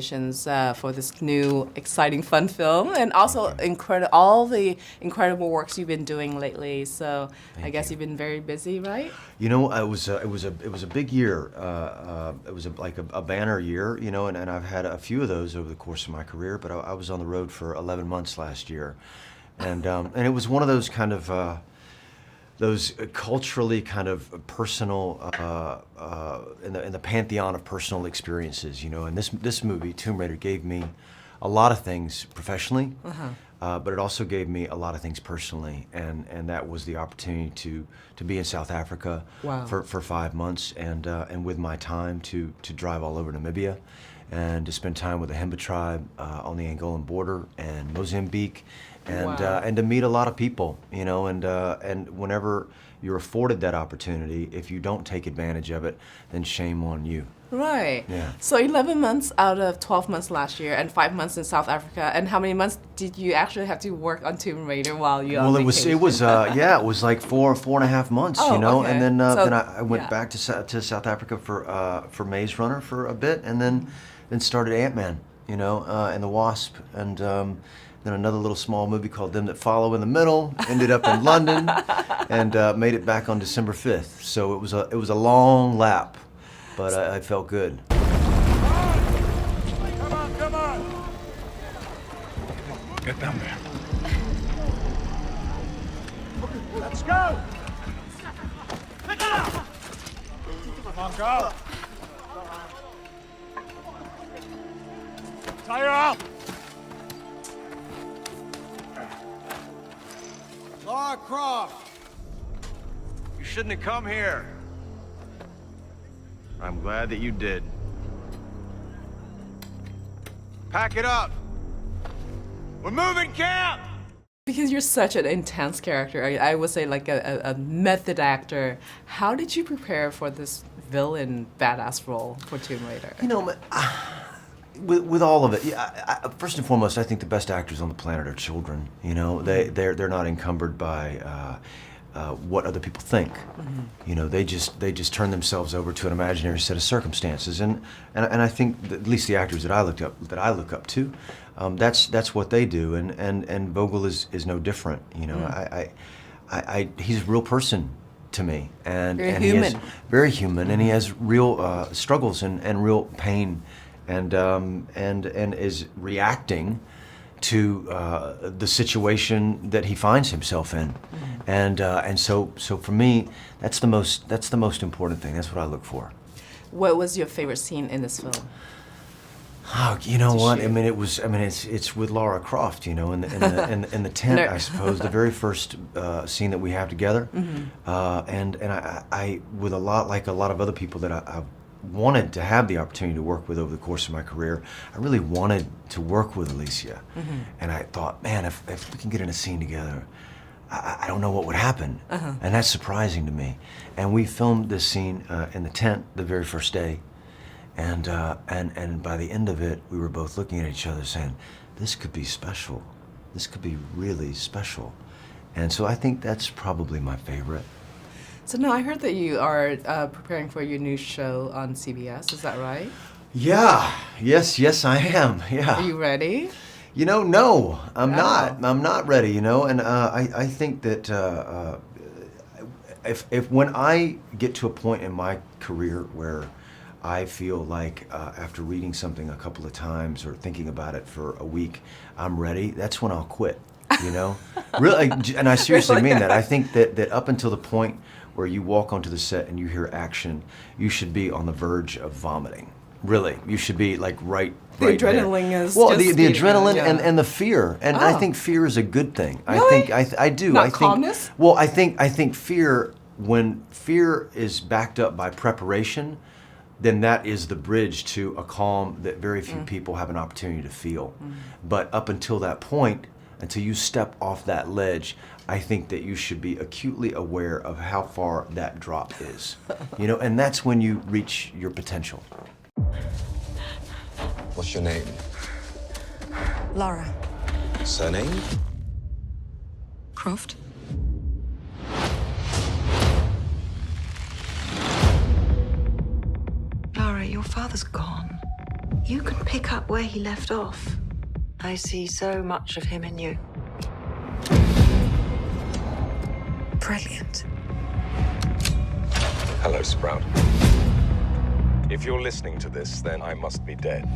congratulations for this new, exciting, fun film, and also all the incredible works you've been doing lately. So I guess you've been very busy, right? You know, it was a big year. It was like a banner year, you know, and I've had a few of those over the course of my career. But I was on the road for 11 months last year, and it was one of those kind of those culturally kind of personal in the pantheon of personal experiences, you know. And this movie, Tomb Raider, gave me a lot of things professionally, but it also gave me a lot of things personally, and that was the opportunity to be in South Africa for 5 months, and with my time to drive all over Namibia, and to spend time with the Himba tribe on the Angolan border and Mozambique, and to meet a lot of people, you know, and whenever you're afforded that opportunity, if you don't take advantage of it, then shame on you. Right. Yeah. So 11 months out of 12 months last year, and 5 months in South Africa. And how many months did you actually have to work on Tomb Raider while you were on vacation? It was like four and a half months, you know. Okay. And then I went back to South Africa for Maze Runner for a bit, and then started Ant-Man, you know, and the Wasp, and then another little small movie called Them That Follow in the middle. Ended up in London, and made it back on December 5th. So it was a long lap, but I felt good. Come on! Get down there. Let's go! Come on, go! Tie her up! Lara Croft! You shouldn't have come here. I'm glad that you did. Pack it up. We're moving camp! Because you're such an intense character, I would say like a method actor. How did you prepare for this villain badass role for Tomb Raider? You know, with all of it, yeah, first and foremost, I think the best actors on the planet are children. You know, they're not encumbered by what other people think. You know, they just turn themselves over to an imaginary set of circumstances, and I think that at least the actors that I look up to, that's what they do, and Vogel is no different. You know, he's a real person to me, and he is very human, and he has real struggles and real pain. And is reacting to the situation that he finds himself in, and so for me, that's the most important thing. That's what I look for. What was your favorite scene in this film? Oh, you know what? I mean, it's with Lara Croft. You know, in the tent, I suppose, the very first scene that we have together, and I with a lot of other people that I've wanted to have the opportunity to work with over the course of my career. I really wanted to work with Alicia, and I thought, man, if we can get in a scene together, I don't know what would happen, and that's surprising to me. And we filmed this scene in the tent the very first day, and by the end of it, we were both looking at each other saying, this could be special. This could be really special. And so I think that's probably my favorite. So now I heard that you are preparing for your new show on CBS. Is that right? Yeah. Yes, I am. Yeah. Are you ready? You know, no, I'm not. I'm not ready. You know, and I think that if when I get to a point in my career where I feel like after reading something a couple of times or thinking about it for a week, I'm ready, that's when I'll quit. You know, really, and I seriously mean that. I think that up until the point where you walk onto the set and you hear action, you should be on the verge of vomiting. Really, you should be like right The adrenaline there. is well, just the adrenaline and the fear, and I think fear is a good thing. Really? I do. Not I think, calmness? Well, I think fear, when fear is backed up by preparation, then that is the bridge to a calm that very few people have an opportunity to feel. But up until that point, until you step off that ledge, I think that you should be acutely aware of how far that drop is. You know, and that's when you reach your potential. What's your name? Lara Surname? Croft. Lara, your father's gone. You can pick up where he left off. I see so much of him in you. Brilliant. Hello, Sprout. If you're listening to this, then I must be dead.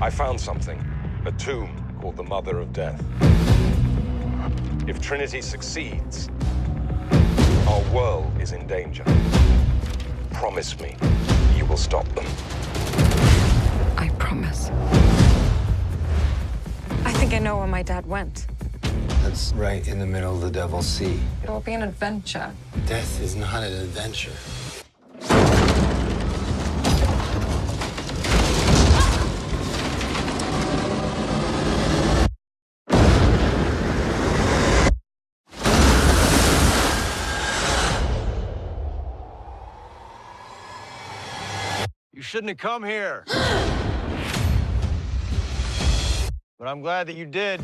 I found something. A tomb called the Mother of Death. If Trinity succeeds, our world is in danger. Promise me you will stop them. I promise. I think I know where my dad went. That's right in the middle of the Devil's Sea. It will be an adventure. Death is not an adventure. You shouldn't have come here. But I'm glad that you did.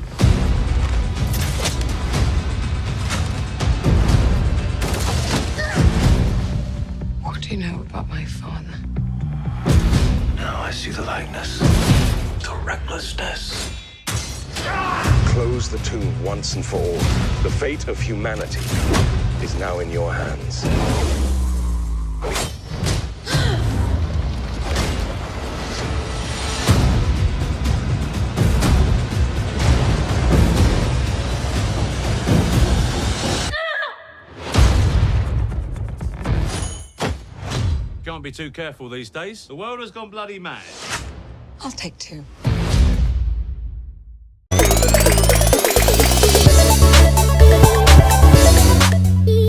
What do you know about my father? Now I see the likeness, the recklessness. Close the tomb once and for all. The fate of humanity is now in your hands. Can't be too careful these days. The world has gone bloody mad. I'll take two.